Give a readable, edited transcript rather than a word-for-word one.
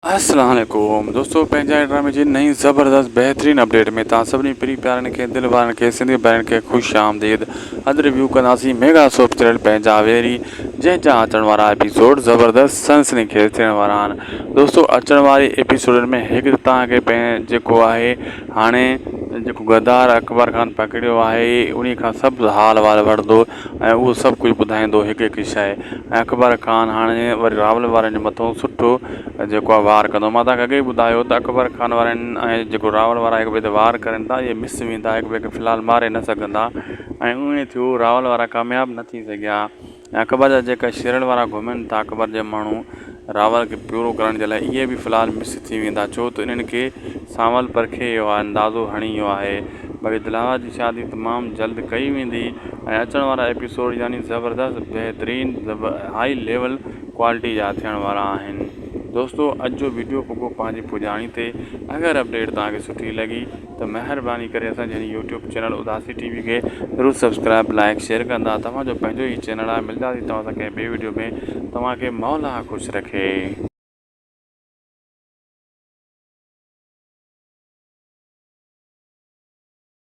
अस्सलाम वालेकुम दोस्तों, पंहिंजा ड्रामे जी नई ज़बरदस्त बेहतरीन अपडेट में तव्हां सभिनी प्री प्यारनि खे दिलि वारनि खे सिंधी भाउरनि खे ख़ुशि आमदीद। अॼु रिव्यू कंदासीं मेगा सोप चैनल पंहिंजा वेरी, जंहिंजा अचण वारा एपिसोड ज़बरदस्त सनसनीखेज़ थियण वारा आहिनि। दोस्तों, अचण वारी एपिसोडनि में हिकु तव्हांखे जेको आहे हाणे जेको गद्दार अकबर ख़ान पकड़ियो आहे उन खां सभु हाल वाल वठंदो ऐं उहो सभु कुझु ॿुधाईंदो हिकु हिकु शइ। ऐं अकबर ख़ान हाणे वरी रावल वारनि जे मथां सुठो जेको आहे वार कंदो। मां तव्हांखे अॻे ॿुधायो त अकबर ख़ान वारनि ऐं जेको रावल वारा हिक ॿिए ते वार करनि था, इहे मिस वेंदा, हिक ॿिए खे फ़िलहालु मारे न सघंदा ऐं उहे थियो रावल वारा कामयाबु न थी सघिया। ऐं अकबर जा जेका शेरनि वारा घुमनि था अकबर जे माण्हू रावल खे पूरो करण जे लाइ, इहे बि फ़िलहालु मिस थी वेंदा, छो त इन्हनि खे सांवल परखे वियो आहे, अंदाज़ो हणी वियो आहे। बाक़ी दिलावर जी शादी तमामु जल्द कई वेंदी ऐं अचण वारा एपिसोड यानी ज़बरदस्त बहितरीन हाई लेवल क्वालिटी जा थियण वारा आहिनि। दोस्तों, अॼु जो वीडियो रुगो पंहिंजी पुॼाणी ते। अगरि अपडेट तव्हांखे सुठी लॻी त महिरबानी करे असांजे हिन यूट्यूब चैनल उदासी टीवी खे ज़रूरु सब्सक्राइब लाइक शेयर कंदा। तव्हांजो पंहिंजो ई चैनल आहे। मिलंदासीं तव्हां सां कंहिं ॿिए वीडियो में। तव्हांखे मौला ख़ुशि रखे।